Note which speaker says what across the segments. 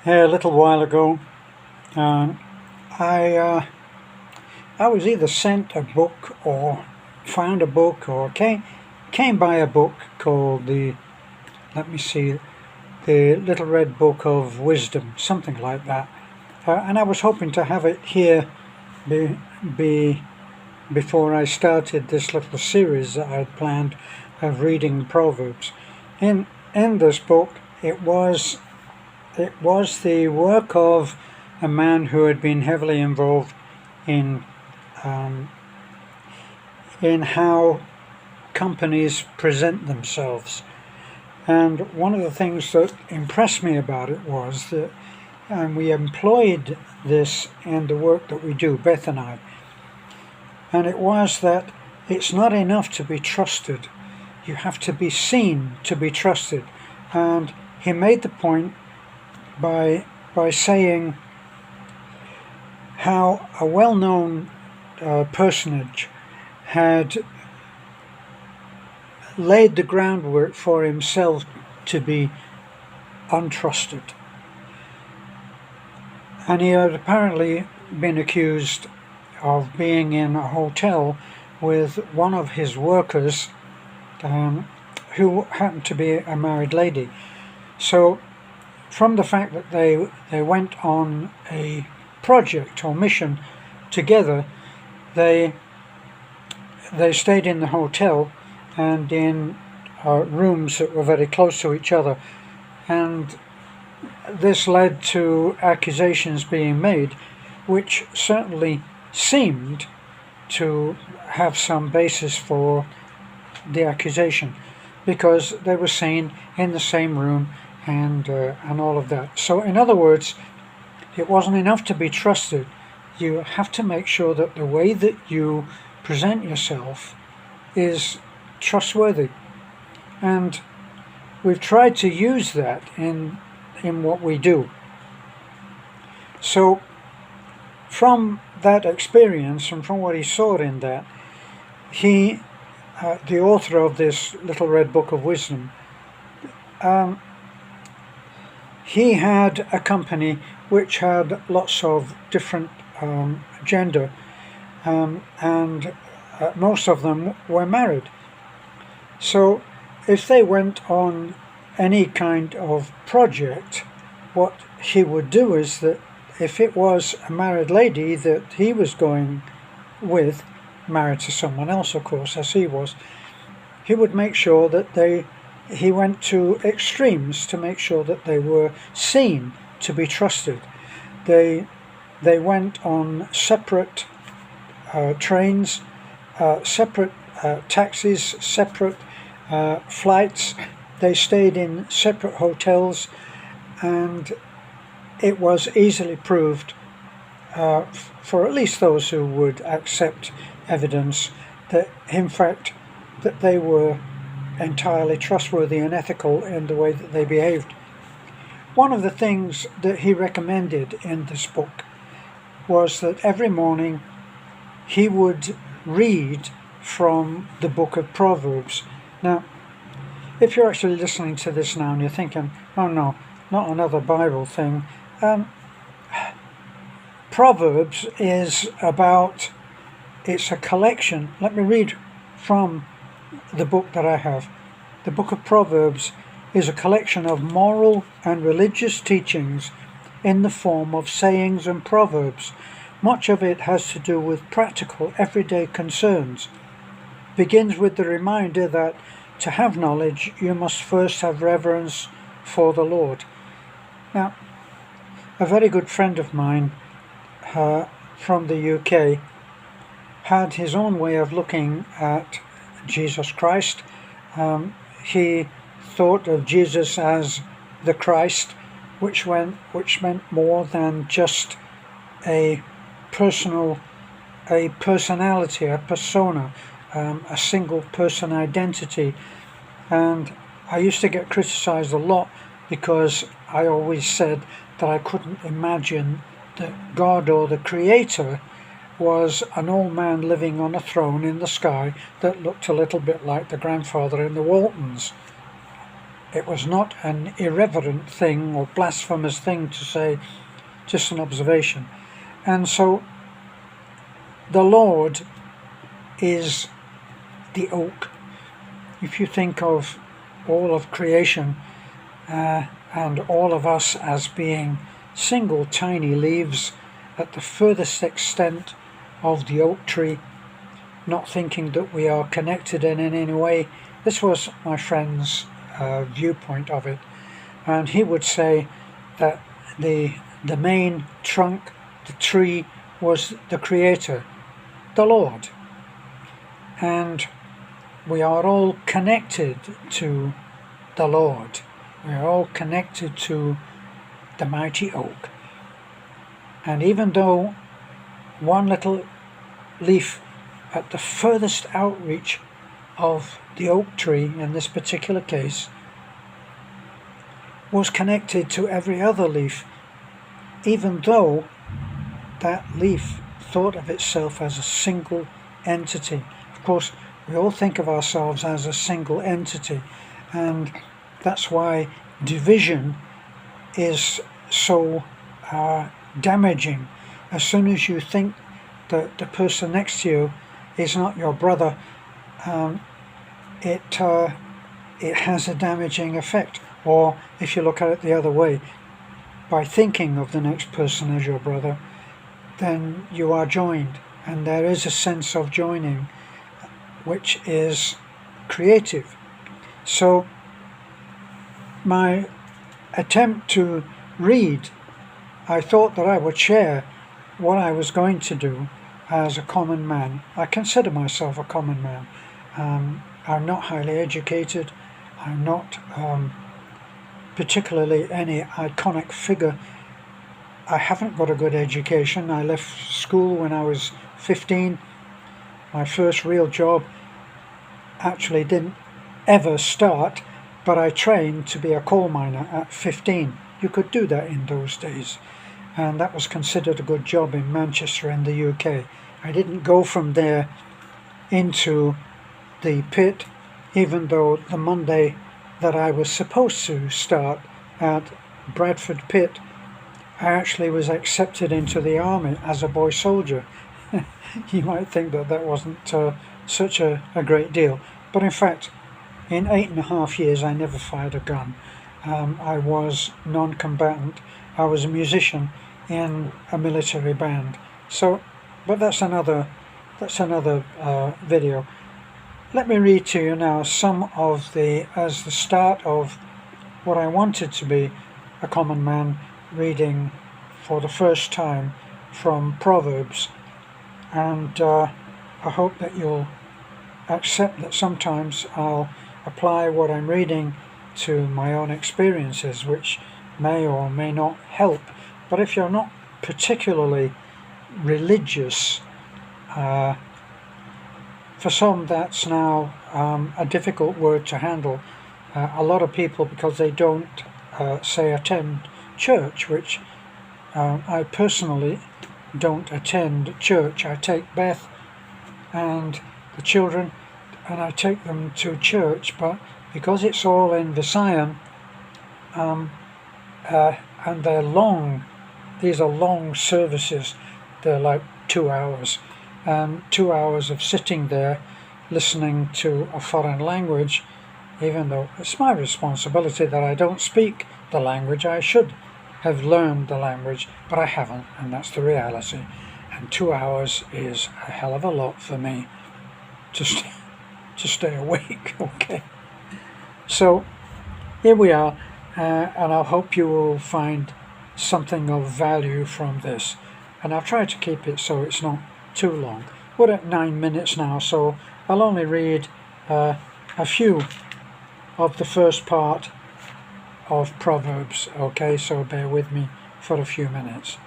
Speaker 1: A little while ago, um, I uh, I was either sent a book or found a book or came by a book called the Little Red Book of Wisdom, something like that, and I was hoping to have it here be, be before I started this little series that I'd planned of reading Proverbs. In this book, it was the work of a man who had been heavily involved in um, in how companies present themselves. And one of the things that impressed me about it was that, and we employed this in the work that we do, Beth and I, and it was that it's not enough to be trusted. You have to be seen to be trusted. And he made the point by saying how a well-known personage had laid the groundwork for himself to be untrusted. And he had apparently been accused of being in a hotel with one of his workers, who happened to be a married lady. So from the fact that they went on a project or mission together, they stayed in the hotel and in rooms that were very close to each other, and this led to accusations being made, which certainly seemed to have some basis for the accusation, because they were seen in the same room and all of that. So in other words, it wasn't enough to be trusted. You have to make sure that the way that you present yourself is trustworthy. And we've tried to use that in what we do. So from that experience and from what he saw in that, he, the author of this Little Red Book of Wisdom, he had a company which had lots of different gender, and most of them were married. So if they went on any kind of project, what he would do is that if it was a married lady that he was going with, married to someone else, of course, as he was, he would make sure that he went to extremes to make sure that they were seen to be trusted. They went on separate trains, separate taxis, separate flights. They stayed in separate hotels, and it was easily proved, for at least those who would accept evidence, that in fact that they were entirely trustworthy and ethical in the way that they behaved. One of the things that he recommended in this book was that every morning he would read from the book of Proverbs. Now, if you're actually listening to this now and you're thinking, oh no, not another Bible thing, Proverbs is it's a collection. Let me read from the book that I have. The book of Proverbs is a collection of moral and religious teachings in the form of sayings and proverbs. Much of it has to do with practical, everyday concerns. Begins with the reminder that to have knowledge, you must first have reverence for the Lord. Now, a very good friend of mine from the UK had his own way of looking at Jesus Christ. He thought of Jesus as the Christ, which meant more than just a personality, a persona, a single person identity. And I used to get criticized a lot because I always said that I couldn't imagine that God or the Creator was an old man living on a throne in the sky that looked a little bit like the grandfather in the Waltons. It was not an irreverent thing or blasphemous thing to say, just an observation. And so the Lord is the oak. If you think of all of creation and all of us as being single tiny leaves at the furthest extent of the oak tree, not thinking that we are connected in any way. This was my friend's viewpoint of it, and he would say that the main trunk, the tree, was the Creator, the Lord, and we are all connected to the Lord. We are all connected to the mighty oak. And even though one little leaf at the furthest outreach of the oak tree, in this particular case, was connected to every other leaf, even though that leaf thought of itself as a single entity. Of course, we all think of ourselves as a single entity, and that's why division is so damaging. As soon as you think that the person next to you is not your brother, it has a damaging effect. Or if you look at it the other way, by thinking of the next person as your brother, then you are joined, and there is a sense of joining which is creative. So my attempt to read, I thought that I would share what I was going to do as a common man. I consider myself a common man. I'm not highly educated. I'm not particularly any iconic figure. I haven't got a good education. I left school when I was 15. My first real job actually didn't ever start, but I trained to be a coal miner at 15. You could do that in those days, and that was considered a good job in Manchester in the UK. I didn't go from there into the pit, even though the Monday that I was supposed to start at Bradford Pit, I actually was accepted into the army as a boy soldier. You might think that that wasn't such a great deal, but in fact, in 8.5 years I never fired a gun. I was non-combatant. I was a musician in a military band. So, but that's another video. Let me read to you now some of the start of what I wanted to be a common man, reading for the first time from Proverbs. And I hope that you'll accept that sometimes I'll apply what I'm reading to my own experiences, which may or may not help. But if you're not particularly religious, for some that's now a difficult word to handle. A lot of people, because they don't say attend church, which I personally don't attend church. I take Beth and the children and I take them to church, but because it's all in Visayan, and they're long, these are long services, they're like 2 hours, and 2 hours of sitting there listening to a foreign language, even though it's my responsibility that I don't speak the language. I should have learned the language, but I haven't, and that's the reality. And 2 hours is a hell of a lot for me to stay awake. Okay, so here we are, and I hope you will find something of value from this, and I'll try to keep it so it's not too long. We're at 9 minutes now, so I'll only read a few of the first part of Proverbs, okay, so bear with me for a few minutes.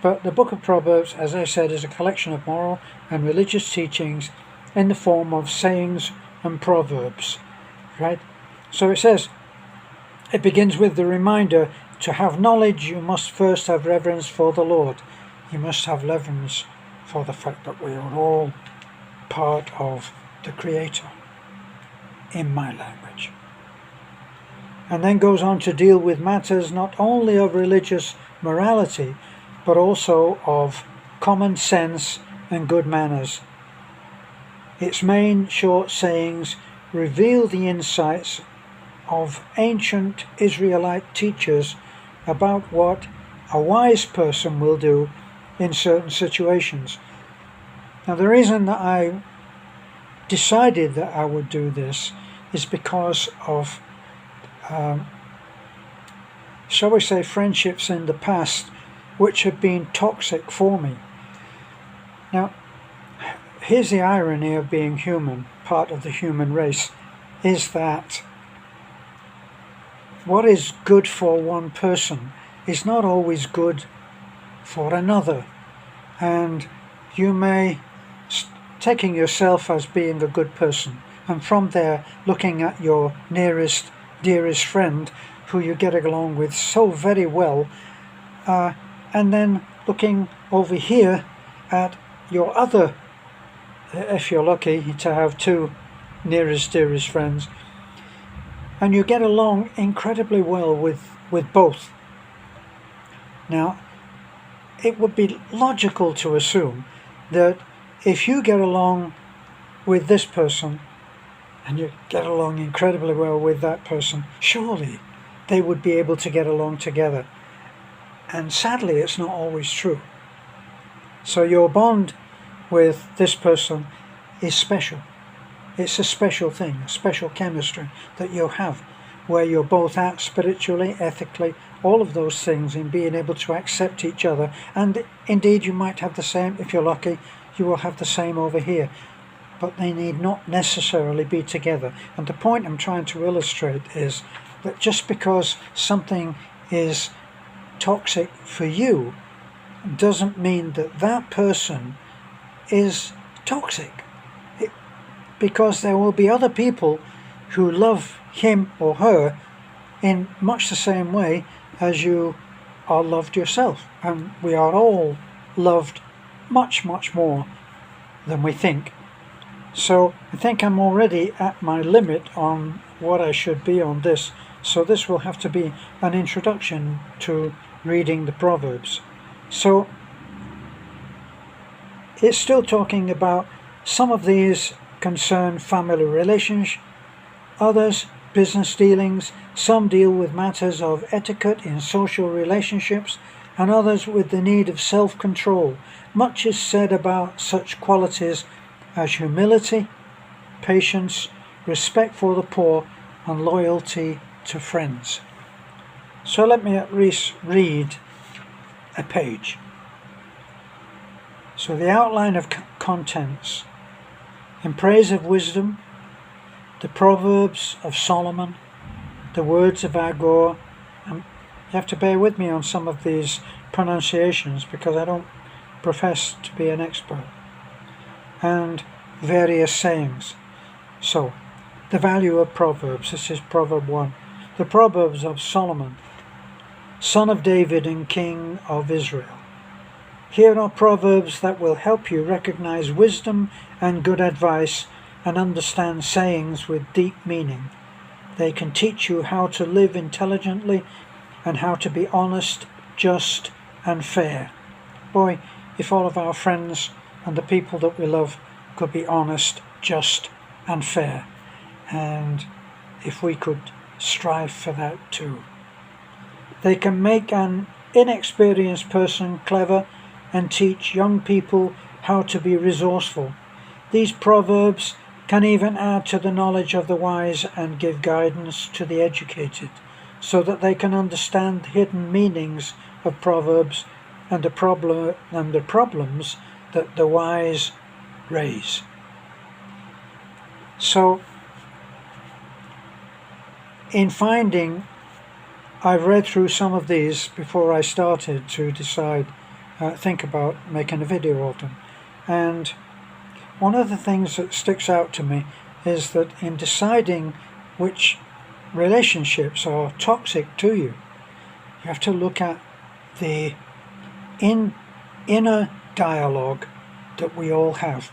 Speaker 1: But the book of Proverbs, as I said, is a collection of moral and religious teachings in the form of sayings and proverbs, right? So it says, it begins with the reminder, to have knowledge you must first have reverence for the Lord. You must have reverence for the fact that we are all part of the Creator, in my language. and then goes on to deal with matters not only of religious morality, but also of common sense and good manners. Its main short sayings reveal the insights of ancient Israelite teachers about what a wise person will do in certain situations. Now, the reason that I decided that I would do this is because of, shall we say, friendships in the past which have been toxic for me. Now, here's the irony of being human, part of the human race, is that what is good for one person is not always good for another. And you may, taking yourself as being a good person, and from there looking at your nearest, dearest friend who you get along with so very well, and then looking over here at your other, if you're lucky to have two nearest, dearest friends, and you get along incredibly well with both. Now, it would be logical to assume that if you get along with this person and you get along incredibly well with that person, surely they would be able to get along together. And sadly, it's not always true. So your bond with this person is special. It's a special thing, a special chemistry that you have, where you're both at spiritually, ethically, all of those things, in being able to accept each other. And indeed, you might have the same, if you're lucky, you will have the same over here. But they need not necessarily be together. And the point I'm trying to illustrate is that just because something is toxic for you doesn't mean that that person is toxic. Because there will be other people who love him or her in much the same way as you are loved yourself. And we are all loved much, much more than we think. So I think I'm already at my limit on what I should be on this. So this will have to be an introduction to reading the Proverbs. So it's still talking about some of these concern family relations, others business dealings, some deal with matters of etiquette in social relationships, and others with the need of self-control. Much is said about such qualities as humility, patience, respect for the poor, and loyalty to friends. So let me at least read a page. So the outline of contents: in praise of wisdom, the Proverbs of Solomon, the words of Agor. You have to bear with me on some of these pronunciations because I don't profess to be an expert. And various sayings. So, the value of Proverbs. This is Proverb 1. The Proverbs of Solomon, son of David and king of Israel. Here are proverbs that will help you recognize wisdom and good advice and understand sayings with deep meaning. They can teach you how to live intelligently and how to be honest, just, and fair. Boy, if all of our friends and the people that we love could be honest, just, and fair, and if we could strive for that too. They can make an inexperienced person clever and teach young people how to be resourceful. These proverbs can even add to the knowledge of the wise and give guidance to the educated, so that they can understand the hidden meanings of proverbs and the problems that the wise raise. So, in finding, I've read through some of these before I started to think about making a video of them. And one of the things that sticks out to me is that in deciding which relationships are toxic to you, you have to look at the inner dialogue that we all have.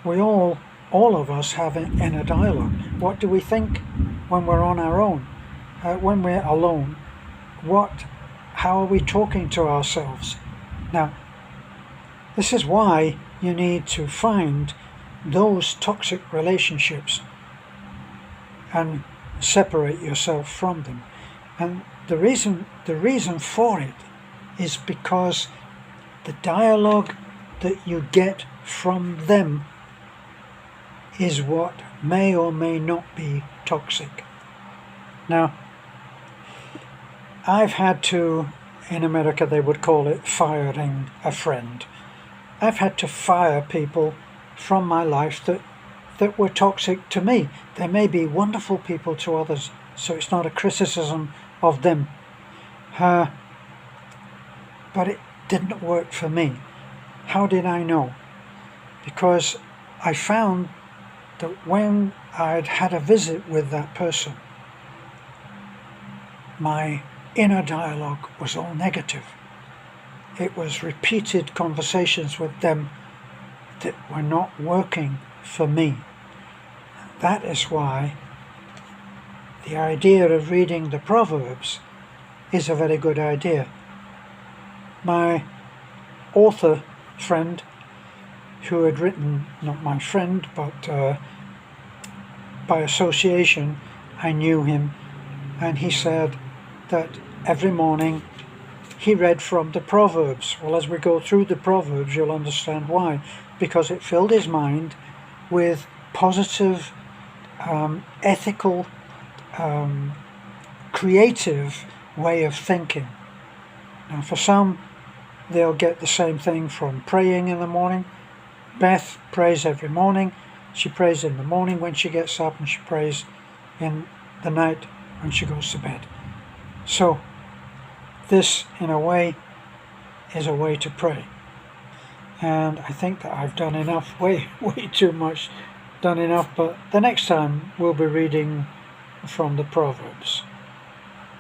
Speaker 1: All of us have an inner dialogue. What do we think when we're on our own? when we're alone, how are we talking to ourselves? Now, this is why you need to find those toxic relationships and separate yourself from them. And the reason for it is because the dialogue that you get from them is what may or may not be toxic. Now, I've had to, in America they would call it firing a friend. I've had to fire people from my life that were toxic to me. They may be wonderful people to others, so it's not a criticism of them. But it didn't work for me. How did I know? Because I found that when I'd had a visit with that person, my inner dialogue was all negative. It was repeated conversations with them that were not working for me. That is why the idea of reading the Proverbs is a very good idea. My author friend, who had written, not my friend, but by association, I knew him, and he said that every morning he read from the Proverbs. Well, as we go through the Proverbs, you'll understand why. Because it filled his mind with positive, ethical, creative way of thinking. Now, for some, they'll get the same thing from praying in the morning. Beth prays every morning. She prays in the morning when she gets up, and she prays in the night when she goes to bed. So, this, in a way, is a way to pray. And I think that I've done enough, way too much done enough, but the next time we'll be reading from the Proverbs.